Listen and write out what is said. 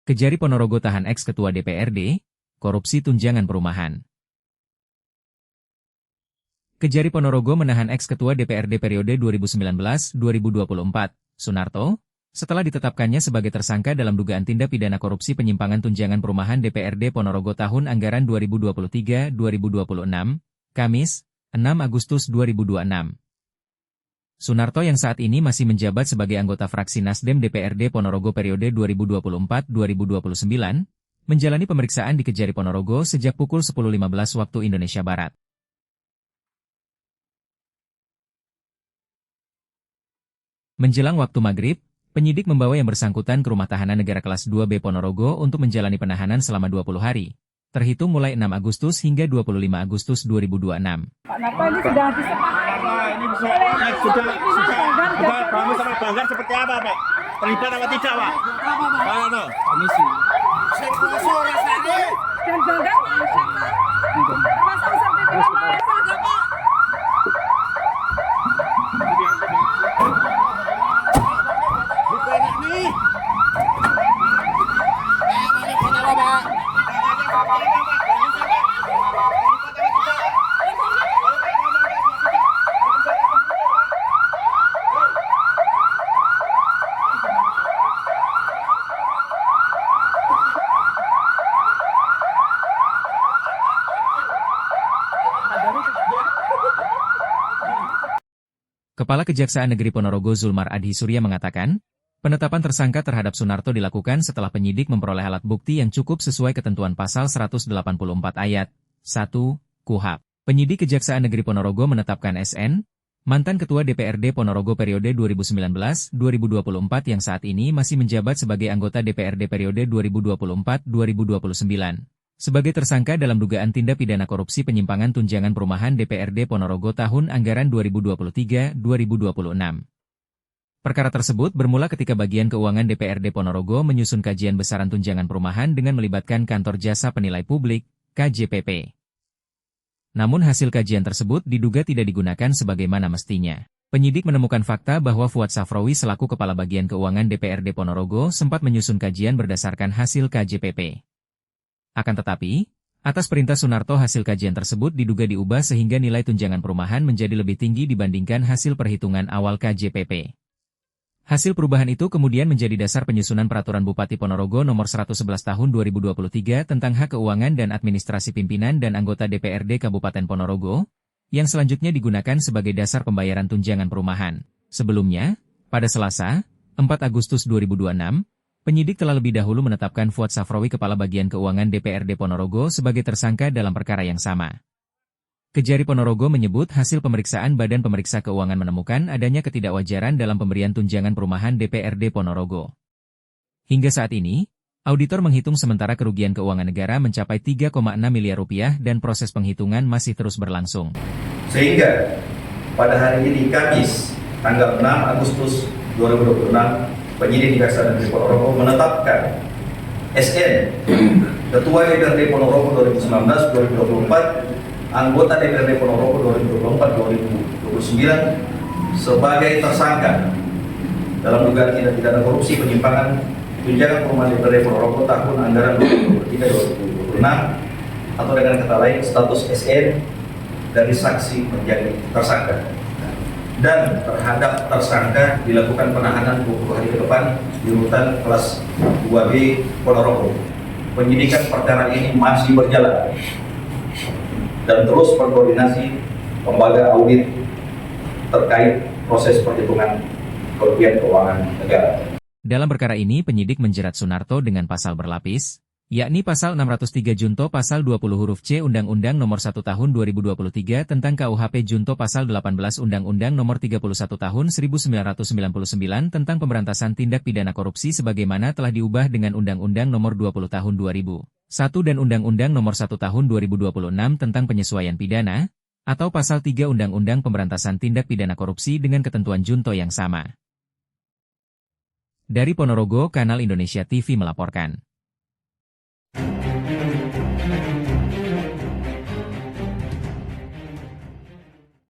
Kejari Ponorogo tahan ex-ketua DPRD, korupsi tunjangan perumahan. Kejari Ponorogo menahan ex-ketua DPRD periode 2019-2024, Sunarto, setelah ditetapkannya sebagai tersangka dalam dugaan tindak pidana korupsi penyimpangan tunjangan perumahan DPRD Ponorogo tahun anggaran 2023-2026, Kamis, 6 Agustus 2026. Sunarto yang saat ini masih menjabat sebagai anggota fraksi Nasdem DPRD Ponorogo periode 2024-2029, menjalani pemeriksaan di Kejari Ponorogo sejak pukul 10.15 waktu Indonesia Barat. Menjelang waktu maghrib, penyidik membawa yang bersangkutan ke Rumah Tahanan Negara Kelas 2B Ponorogo untuk menjalani penahanan selama 20 hari, terhitung mulai 6 Agustus hingga 25 Agustus 2026. Pak Narto ini sudah kami sama Banggar seperti apa, Pak? Terlibat apa tidak, Pak? Pak Narto, komisi. Dan Banggar masa sampai bilang Pak? Kepala Kejaksaan Negeri Ponorogo Zulmar Adhi Surya mengatakan, penetapan tersangka terhadap Sunarto dilakukan setelah penyidik memperoleh alat bukti yang cukup sesuai ketentuan pasal 184 ayat 1 KUHP. Penyidik Kejaksaan Negeri Ponorogo menetapkan SN, mantan Ketua DPRD Ponorogo periode 2019-2024 yang saat ini masih menjabat sebagai anggota DPRD periode 2024-2029. Sebagai tersangka dalam dugaan tindak pidana korupsi penyimpangan tunjangan perumahan DPRD Ponorogo tahun anggaran 2023-2026. Perkara tersebut bermula ketika Bagian Keuangan DPRD Ponorogo menyusun kajian besaran tunjangan perumahan dengan melibatkan Kantor Jasa Penilai Publik, KJPP. Namun hasil kajian tersebut diduga tidak digunakan sebagaimana mestinya. Penyidik menemukan fakta bahwa Fuad Safrawi selaku Kepala Bagian Keuangan DPRD Ponorogo sempat menyusun kajian berdasarkan hasil KJPP. Akan tetapi, atas perintah Sunarto hasil kajian tersebut diduga diubah sehingga nilai tunjangan perumahan menjadi lebih tinggi dibandingkan hasil perhitungan awal KJPP. Hasil perubahan itu kemudian menjadi dasar penyusunan Peraturan Bupati Ponorogo Nomor 111 Tahun 2023 tentang Hak Keuangan dan Administrasi Pimpinan dan Anggota DPRD Kabupaten Ponorogo, yang selanjutnya digunakan sebagai dasar pembayaran tunjangan perumahan. Sebelumnya, pada Selasa, 4 Agustus 2026, penyidik telah lebih dahulu menetapkan Fuad Safrawi Kepala Bagian Keuangan DPRD Ponorogo sebagai tersangka dalam perkara yang sama. Kejari Ponorogo menyebut hasil pemeriksaan Badan Pemeriksa Keuangan menemukan adanya ketidakwajaran dalam pemberian tunjangan perumahan DPRD Ponorogo. Hingga saat ini, auditor menghitung sementara kerugian keuangan negara mencapai 3,6 miliar rupiah dan proses penghitungan masih terus berlangsung. Sehingga, pada hari ini Kamis, tanggal 6 Agustus 2026, penyidik Kejaksaan Negeri Ponorogo menetapkan SN, Ketua DPRD Ponorogo 2019-2024, anggota DPRD Ponorogo 2024-2029 sebagai tersangka dalam dugaan tindak pidana korupsi penyimpangan tunjangan perumahan DPRD Ponorogo tahun anggaran 2023-2026 atau dengan kata lain status SN dari saksi menjadi tersangka. Dan terhadap tersangka dilakukan penahanan 20 hari ke depan di rutan kelas 2B Ponorogo. Penyidikan perkara ini masih berjalan dan terus berkoordinasi lembaga audit terkait proses perhitungan kerugian keuangan negara. Dalam perkara ini penyidik menjerat Sunarto dengan pasal berlapis, yakni pasal 603 junto pasal 20 huruf C Undang-Undang Nomor 1 Tahun 2023 tentang KUHP junto pasal 18 Undang-Undang Nomor 31 Tahun 1999 tentang pemberantasan tindak pidana korupsi sebagaimana telah diubah dengan Undang-Undang Nomor 20 Tahun 2001 dan Undang-Undang Nomor 1 Tahun 2026 tentang penyesuaian pidana, atau pasal 3 Undang-Undang Pemberantasan Tindak Pidana Korupsi dengan ketentuan junto yang sama. Dari Ponorogo, Kanal Indonesia TV melaporkan.